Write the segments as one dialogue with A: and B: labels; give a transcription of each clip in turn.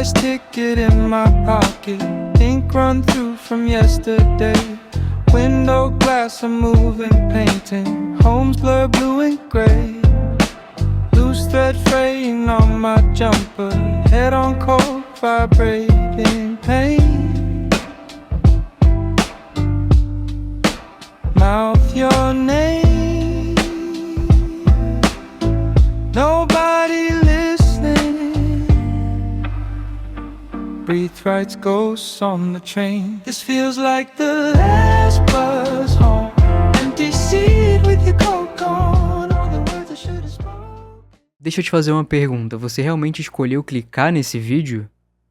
A: price ticket in my pocket, ink run through from yesterday. Window glass, a moving painting, homes blur blue and grey. Loose thread fraying on my jumper, head on cold, vibrating pain. Mouth your name, nobody listening. Breathe writes ghosts on the train. This feels like the last bus home. Empty seat with your coat gone. All the words I should have spoken.
B: Deixa eu te fazer uma pergunta. Você realmente escolheu clicar nesse vídeo?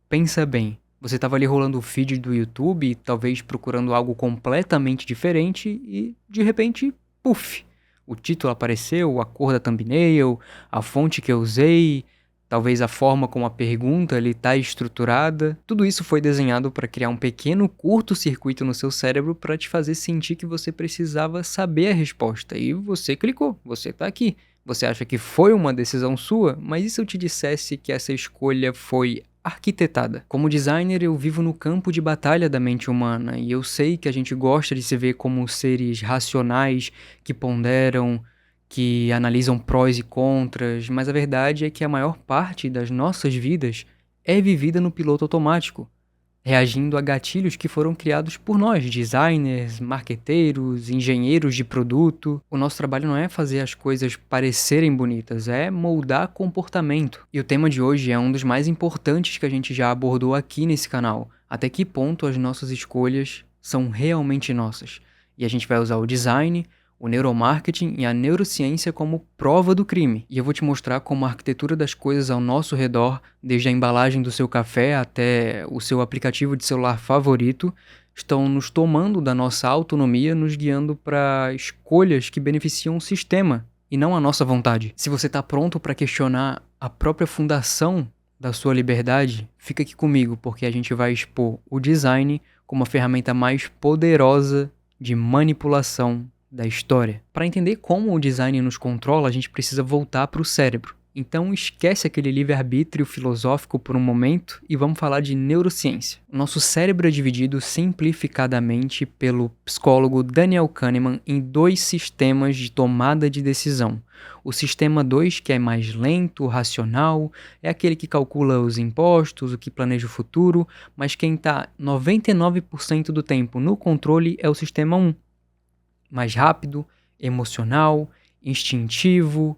B: Pensa bem. Você estava ali rolando o feed do YouTube, talvez procurando algo completamente diferente e, de repente, puf! O título apareceu, a cor da thumbnail, a fonte que eu usei, talvez a forma como a pergunta está estruturada. Tudo isso foi desenhado para criar um pequeno curto-circuito no seu cérebro para te fazer sentir que você precisava saber a resposta. E você clicou, você está aqui. Você acha que foi uma decisão sua, mas e se eu te dissesse que essa escolha foi arquitetada? Como designer, eu vivo no campo de batalha da mente humana e eu sei que a gente gosta de se ver como seres racionais que ponderam, que analisam prós e contras, mas a verdade é que a maior parte das nossas vidas é vivida no piloto automático, reagindo a gatilhos que foram criados por nós, designers, marqueteiros, engenheiros de produto. O nosso trabalho não é fazer as coisas parecerem bonitas, é moldar comportamento. E o tema de hoje é um dos mais importantes que a gente já abordou aqui nesse canal. Até que ponto as nossas escolhas são realmente nossas? E a gente vai usar o design, o neuromarketing e a neurociência como prova do crime. E eu vou te mostrar como a arquitetura das coisas ao nosso redor, desde a embalagem do seu café até o seu aplicativo de celular favorito, estão nos tomando da nossa autonomia, nos guiando para escolhas que beneficiam o sistema e não a nossa vontade. Se você está pronto para questionar a própria fundação da sua liberdade, fica aqui comigo, porque a gente vai expor o design como a ferramenta mais poderosa de manipulação da história. Para entender como o design nos controla, a gente precisa voltar para o cérebro. Então esquece aquele livre-arbítrio filosófico por um momento e vamos falar de neurociência. O nosso cérebro é dividido simplificadamente pelo psicólogo Daniel Kahneman em 2 sistemas de tomada de decisão. O sistema 2, que é mais lento, racional, é aquele que calcula os impostos, o que planeja o futuro, mas quem está 99% do tempo no controle é o sistema 1. Mais rápido, emocional, instintivo,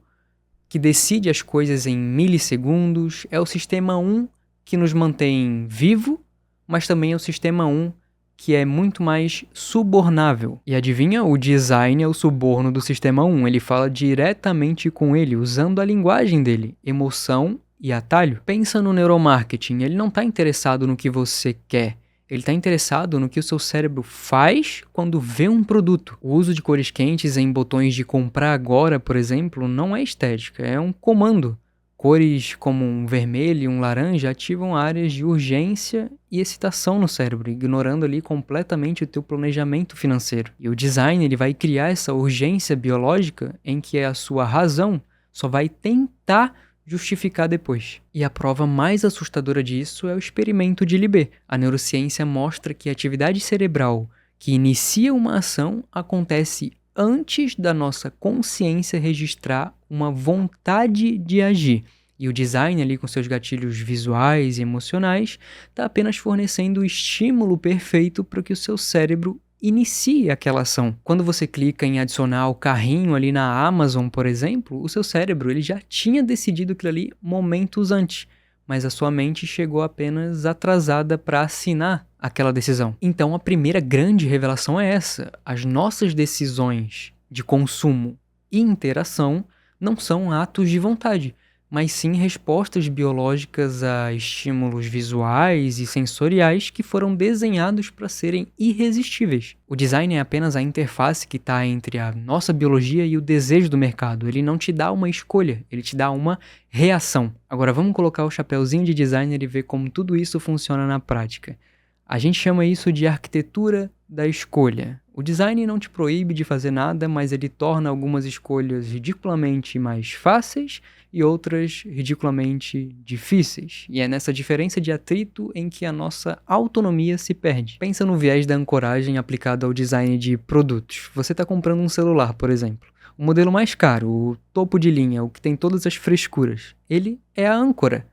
B: que decide as coisas em milissegundos. É o sistema 1 que nos mantém vivo, mas também é o sistema 1 que é muito mais subornável. E adivinha? O design é o suborno do sistema 1. Ele fala diretamente com ele, usando a linguagem dele, emoção e atalho. Pensa no neuromarketing, ele não está interessado no que você quer. Ele está interessado no que o seu cérebro faz quando vê um produto. O uso de cores quentes em botões de comprar agora, por exemplo, não é estética, é um comando. Cores como um vermelho e um laranja ativam áreas de urgência e excitação no cérebro, ignorando ali completamente o teu planejamento financeiro. E o design ele vai criar essa urgência biológica em que a sua razão só vai tentar justificar depois. E a prova mais assustadora disso é o experimento de Libet. A neurociência mostra que a atividade cerebral que inicia uma ação acontece antes da nossa consciência registrar uma vontade de agir. E o design ali com seus gatilhos visuais e emocionais está apenas fornecendo o estímulo perfeito para que o seu cérebro inicie aquela ação. Quando você clica em adicionar o carrinho ali na Amazon, por exemplo, o seu cérebro ele já tinha decidido aquilo ali momentos antes, mas a sua mente chegou apenas atrasada para assinar aquela decisão. Então a primeira grande revelação é essa: as nossas decisões de consumo e interação não são atos de vontade, mas sim respostas biológicas a estímulos visuais e sensoriais que foram desenhados para serem irresistíveis. O design é apenas a interface que está entre a nossa biologia e o desejo do mercado. Ele não te dá uma escolha, ele te dá uma reação. Agora vamos colocar o chapeuzinho de designer e ver como tudo isso funciona na prática. A gente chama isso de arquitetura da escolha. O design não te proíbe de fazer nada, mas ele torna algumas escolhas ridiculamente mais fáceis e outras ridiculamente difíceis. E é nessa diferença de atrito em que a nossa autonomia se perde. Pensa no viés da ancoragem aplicado ao design de produtos. Você está comprando um celular, por exemplo. O modelo mais caro, o topo de linha, o que tem todas as frescuras, ele é a âncora.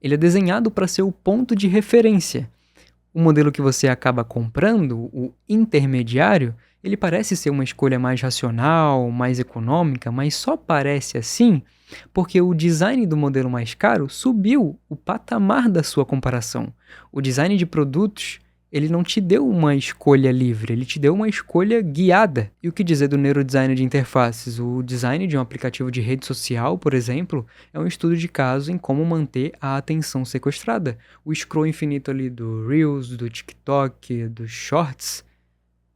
B: Ele é desenhado para ser o ponto de referência. O modelo que você acaba comprando, o intermediário, ele parece ser uma escolha mais racional, mais econômica, mas só parece assim porque o design do modelo mais caro subiu o patamar da sua comparação. O design de produtos, ele não te deu uma escolha livre, ele te deu uma escolha guiada. E o que dizer do neurodesign de interfaces? O design de um aplicativo de rede social, por exemplo, é um estudo de caso em como manter a atenção sequestrada. O scroll infinito ali do Reels, do TikTok, dos Shorts,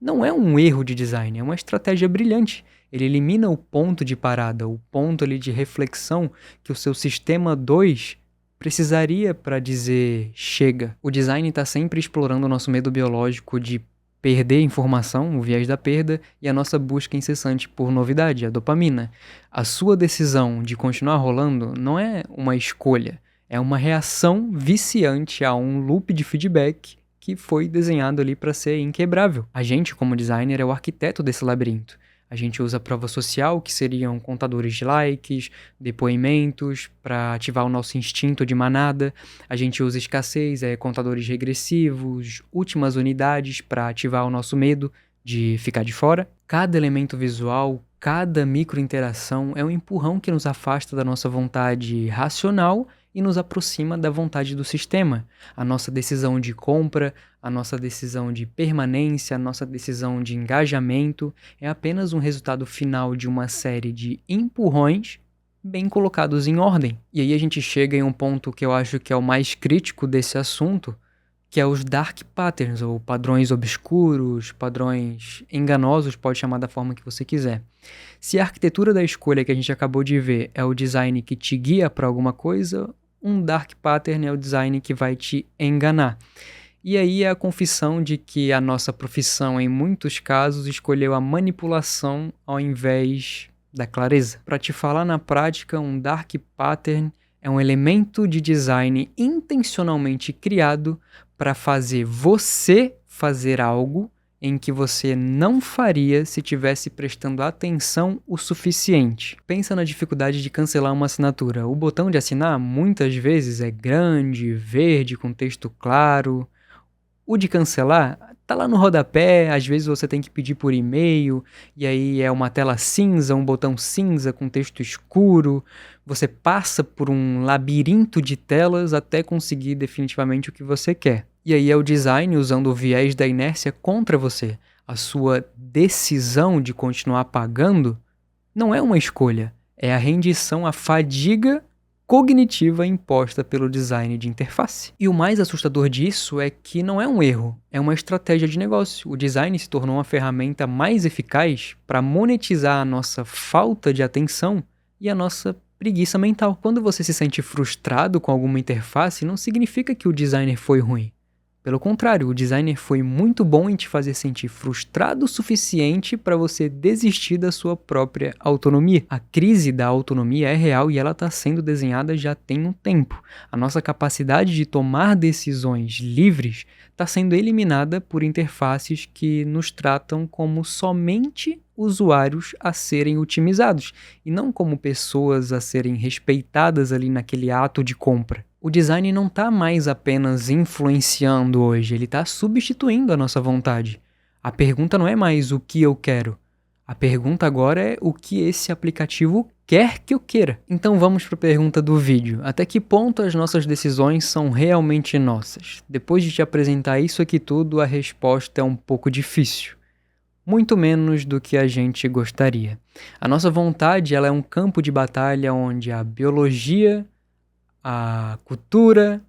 B: não é um erro de design, é uma estratégia brilhante. Ele elimina o ponto de parada, o ponto ali de reflexão que o seu sistema 2 precisaria para dizer chega. O design está sempre explorando o nosso medo biológico de perder informação, o viés da perda, e a nossa busca incessante por novidade, a dopamina. A sua decisão de continuar rolando não é uma escolha, é uma reação viciante a um loop de feedback que foi desenhado ali para ser inquebrável. A gente, como designer, é o arquiteto desse labirinto. A gente usa prova social, que seriam contadores de likes, depoimentos, para ativar o nosso instinto de manada. A gente usa escassez, contadores regressivos, últimas unidades, para ativar o nosso medo de ficar de fora. Cada elemento visual, cada microinteração é um empurrão que nos afasta da nossa vontade racional e nos aproxima da vontade do sistema. A nossa decisão de compra, a nossa decisão de permanência, a nossa decisão de engajamento é apenas um resultado final de uma série de empurrões bem colocados em ordem. E aí a gente chega em um ponto que eu acho que é o mais crítico desse assunto, que é os dark patterns, ou padrões obscuros, padrões enganosos, pode chamar da forma que você quiser. Se a arquitetura da escolha que a gente acabou de ver é o design que te guia para alguma coisa, um dark pattern é o design que vai te enganar. E aí é a confissão de que a nossa profissão, em muitos casos, escolheu a manipulação ao invés da clareza. Para te falar na prática, um dark pattern é um elemento de design intencionalmente criado para fazer você fazer algo em que você não faria se tivesse prestando atenção o suficiente. Pensa na dificuldade de cancelar uma assinatura. O botão de assinar muitas vezes é grande, verde, com texto claro. O de cancelar tá lá no rodapé, às vezes você tem que pedir por e-mail, e aí é uma tela cinza, um botão cinza com texto escuro. Você passa por um labirinto de telas até conseguir definitivamente o que você quer. E aí é o design usando o viés da inércia contra você. A sua decisão de continuar pagando não é uma escolha, é a rendição à fadiga cognitiva imposta pelo design de interface. E o mais assustador disso é que não é um erro, é uma estratégia de negócio. O design se tornou uma ferramenta mais eficaz para monetizar a nossa falta de atenção e a nossa preguiça mental. Quando você se sente frustrado com alguma interface, não significa que o designer foi ruim. Pelo contrário, o designer foi muito bom em te fazer sentir frustrado o suficiente para você desistir da sua própria autonomia. A crise da autonomia é real e ela está sendo desenhada já tem um tempo. A nossa capacidade de tomar decisões livres está sendo eliminada por interfaces que nos tratam como somente usuários a serem otimizados e não como pessoas a serem respeitadas ali naquele ato de compra. O design não está mais apenas influenciando hoje, ele está substituindo a nossa vontade. A pergunta não é mais o que eu quero. A pergunta agora é o que esse aplicativo quer que eu queira. Então vamos para a pergunta do vídeo. Até que ponto as nossas decisões são realmente nossas? Depois de te apresentar isso aqui tudo, a resposta é um pouco difícil. Muito menos do que a gente gostaria. A nossa vontade ela é um campo de batalha onde a biologia, a cultura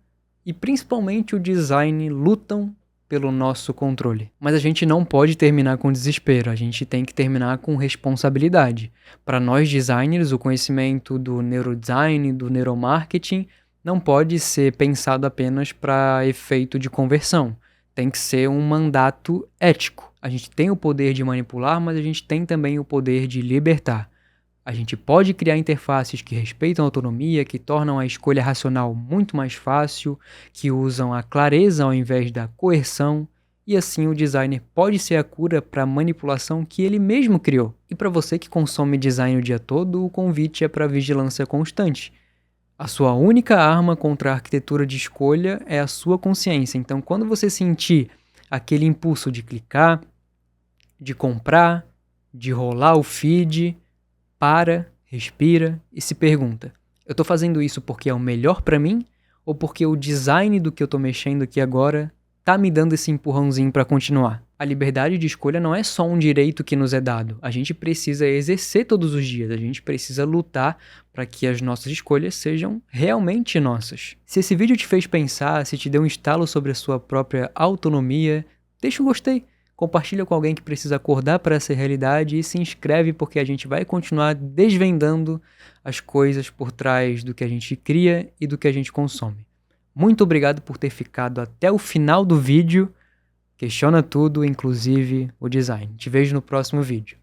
B: e principalmente o design lutam pelo nosso controle. Mas a gente não pode terminar com desespero, a gente tem que terminar com responsabilidade. Para nós designers, o conhecimento do neurodesign, do neuromarketing, não pode ser pensado apenas para efeito de conversão. tem que ser um mandato ético. A gente tem o poder de manipular, mas a gente tem também o poder de libertar. A gente pode criar interfaces que respeitam a autonomia, que tornam a escolha racional muito mais fácil, que usam a clareza ao invés da coerção, e assim o designer pode ser a cura para a manipulação que ele mesmo criou. E para você que consome design o dia todo, o convite é para vigilância constante. A sua única arma contra a arquitetura de escolha é a sua consciência. Então, quando você sentir aquele impulso de clicar, de comprar, de rolar o feed, para, respira e se pergunta: eu estou fazendo isso porque é o melhor para mim ou porque o design do que eu estou mexendo aqui agora tá me dando esse empurrãozinho para continuar? A liberdade de escolha não é só um direito que nos é dado. A gente precisa exercer todos os dias. A gente precisa lutar para que as nossas escolhas sejam realmente nossas. Se esse vídeo te fez pensar, se te deu um estalo sobre a sua própria autonomia, deixa um gostei. Compartilha com alguém que precisa acordar para essa realidade e se inscreve porque a gente vai continuar desvendando as coisas por trás do que a gente cria e do que a gente consome. Muito obrigado por ter ficado até o final do vídeo. Questiona tudo, inclusive o design. Te vejo no próximo vídeo.